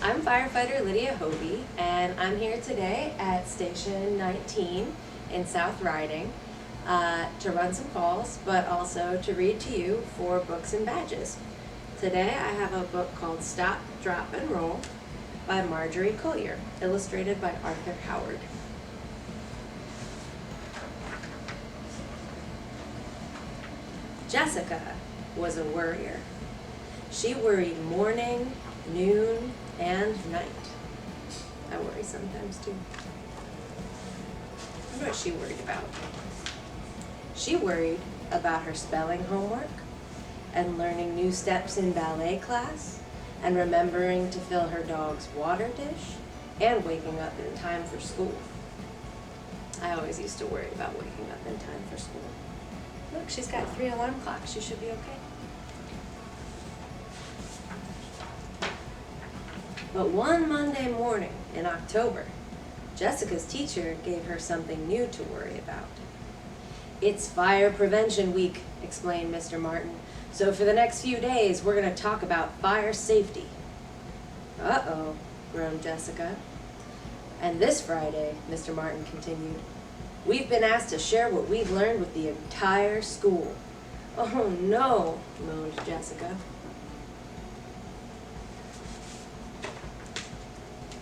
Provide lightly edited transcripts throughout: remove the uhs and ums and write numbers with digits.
I'm Firefighter Lydia Hovey, and I'm here today at Station 19 in South Riding to run some calls, but also to read to you 4 books and badges. Today I have a book called Stop, Drop, and Roll by Margery Cuyler, illustrated by Arthur Howard. Jessica was a worrier. She worried morning, noon, and night. I worry sometimes too. I wonder what she worried about. She worried about her spelling homework and learning new steps in ballet class and remembering to fill her dog's water dish and waking up in time for school. I always used to worry about waking up in time for school. Look, she's got 3 alarm clocks. She should be okay. But one Monday morning in October, Jessica's teacher gave her something new to worry about. "It's Fire Prevention Week," explained Mr. Martin. "So for the next few days, we're going to talk about fire safety." "Uh-oh," groaned Jessica. "And this Friday," Mr. Martin continued, "we've been asked to share what we've learned with the entire school." "Oh no," moaned Jessica.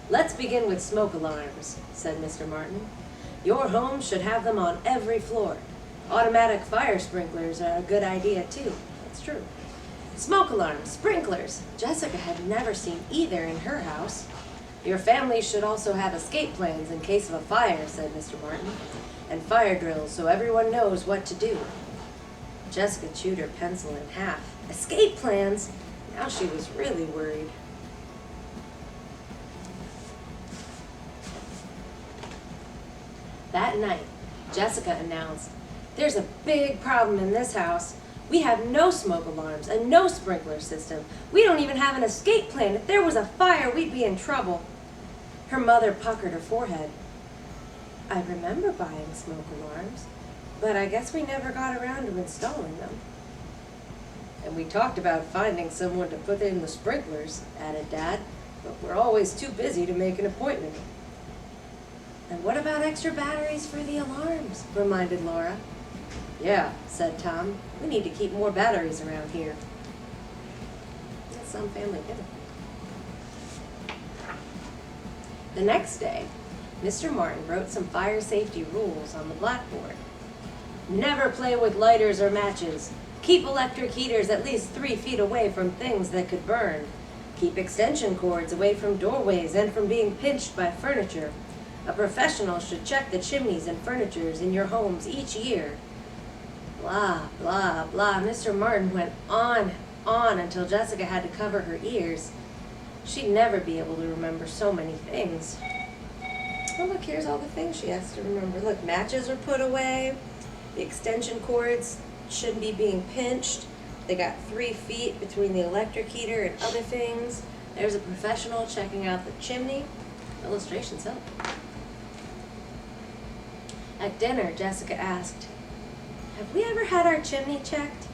"Let's begin with smoke alarms," said Mr. Martin. "Your home should have them on every floor. Automatic fire sprinklers are a good idea too." That's true. "Smoke alarms, sprinklers." Jessica had never seen either in her house. "Your family should also have escape plans in case of a fire," said Mr. Martin, "and fire drills so everyone knows what to do." Jessica chewed her pencil in half. Escape plans? Now she was really worried. That night, Jessica announced, "There's a big problem in this house. We have no smoke alarms and no sprinkler system. We don't even have an escape plan. If there was a fire, we'd be in trouble." Her mother puckered her forehead. "I remember buying smoke alarms, but I guess we never got around to installing them." "And we talked about finding someone to put in the sprinklers," added Dad, "but we're always too busy to make an appointment." "And what about extra batteries for the alarms?" reminded Laura. "Yeah," said Tom, "we need to keep more batteries around here." That's some family dinner. The next day, Mr. Martin wrote some fire safety rules on the blackboard. "Never play with lighters or matches. Keep electric heaters at least 3 feet away from things that could burn. Keep extension cords away from doorways and from being pinched by furniture. A professional should check the chimneys and furnitures in your homes each year." Blah, blah, blah. Mr. Martin went on until Jessica had to cover her ears. She'd never be able to remember so many things. Oh, look, here's all the things she has to remember. Look, matches are put away. The extension cords shouldn't be being pinched. They got 3 feet between the electric heater and other things. There's a professional checking out the chimney. Illustrations help. At dinner, Jessica asked, "Have we ever had our chimney checked?"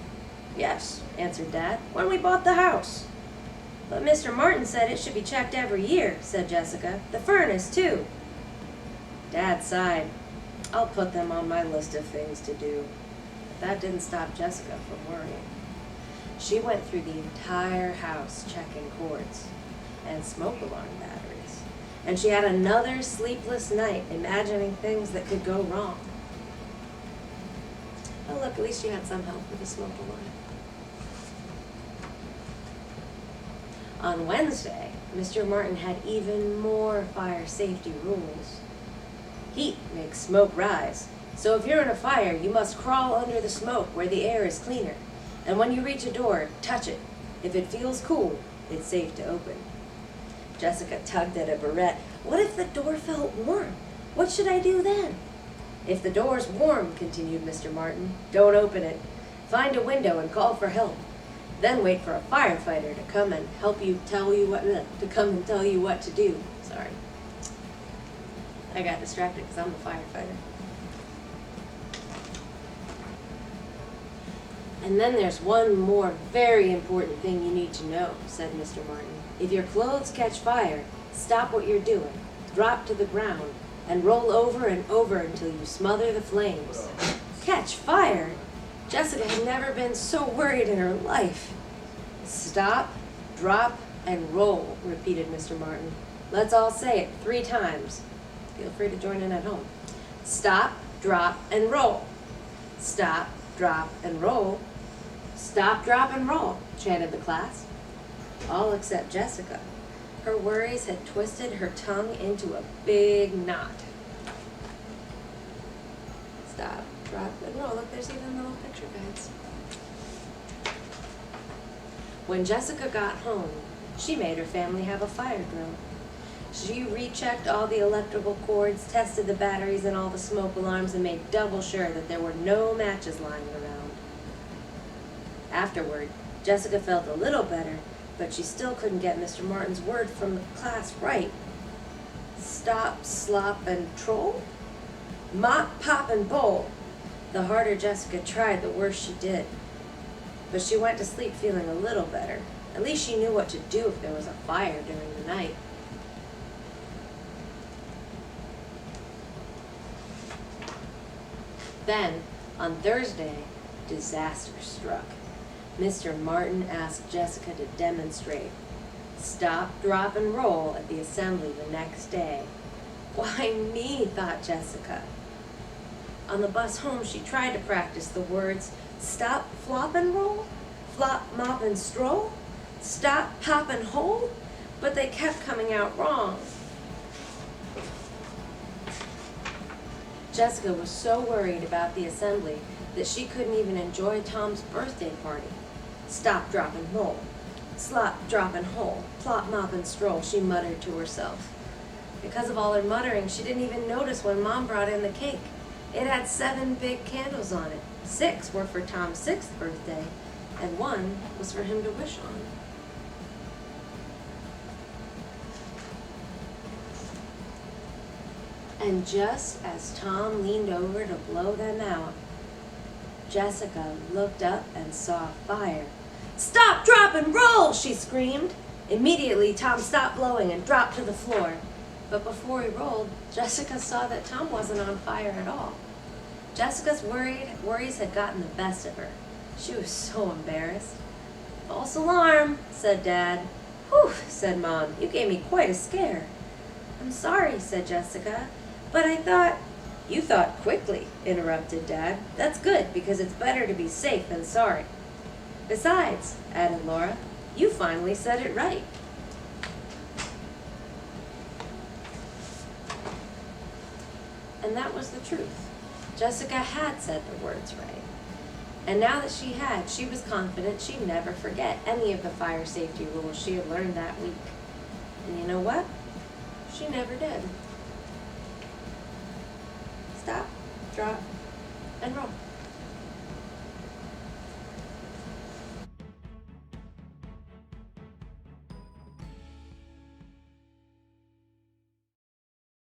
"Yes," answered Dad, "when we bought the house." "But Mr. Martin said it should be checked every year," said Jessica. "The furnace, too." Dad sighed. "I'll put them on my list of things to do." But that didn't stop Jessica from worrying. She went through the entire house checking cords and smoke alarm batteries. And she had another sleepless night imagining things that could go wrong. Oh, look, at least she had some help with the smoke alarm. On Wednesday, Mr. Martin had even more fire safety rules. Heat makes smoke rise. So if you're in a fire, you must crawl under the smoke where the air is cleaner. And when you reach a door, touch it. If it feels cool, it's safe to open. Jessica tugged at a barrette. What if the door felt warm? What should I do then? If the door's warm, continued Mr. Martin, don't open it. Find a window and call for help. Then wait for a firefighter to come and tell you what to do. Sorry. I got distracted because I'm a firefighter. "And then there's one more very important thing you need to know," said Mr. Martin. "If your clothes catch fire, stop what you're doing, drop to the ground, and roll over and over until you smother the flames." Catch fire? Jessica had never been so worried in her life. "Stop, drop, and roll," repeated Mr. Martin. "Let's all say it 3 times. Feel free to join in at home. Stop, drop, and roll. Stop, drop, and roll. Stop, drop, and roll," chanted the class. All except Jessica. Her worries had twisted her tongue into a big knot. Stop, drop, and roll. Look, there's even little picture guides. When Jessica got home, she made her family have a fire drill. She rechecked all the electrical cords, tested the batteries and all the smoke alarms, and made double sure that there were no matches lying around. Afterward, Jessica felt a little better, but she still couldn't get Mr. Martin's word from the class right. Stop, slop, and troll? Mop, pop, and bowl. The harder Jessica tried, the worse she did. But she went to sleep feeling a little better. At least she knew what to do if there was a fire during the night. Then, on Thursday, disaster struck. Mr. Martin asked Jessica to demonstrate. Stop, drop, and roll at the assembly the next day. Why me, thought Jessica. On the bus home, she tried to practice the words stop, flop, and roll, flop, mop, and stroll, stop, pop, and hole, but they kept coming out wrong. Jessica was so worried about the assembly that she couldn't even enjoy Tom's birthday party. Stop, drop, and roll. Slop, drop, and hole. Plop, mop, and stroll, she muttered to herself. Because of all her muttering, she didn't even notice when Mom brought in the cake. It had 7 big candles on it. 6 were for Tom's 6th birthday, and 1 was for him to wish on. And just as Tom leaned over to blow them out, Jessica looked up and saw fire. Stop, drop, and roll, she screamed. Immediately, Tom stopped blowing and dropped to the floor. But before he rolled, Jessica saw that Tom wasn't on fire at all. Jessica's worries had gotten the best of her. She was so embarrassed. False alarm, said Dad. Whew, said Mom, you gave me quite a scare. I'm sorry, said Jessica, but I thought... You thought quickly, interrupted Dad. That's good, because it's better to be safe than sorry. Besides, added Laura, you finally said it right. And that was the truth. Jessica had said the words right. And now that she had, she was confident she'd never forget any of the fire safety rules she had learned that week. And you know what? She never did. Stop, drop, and roll.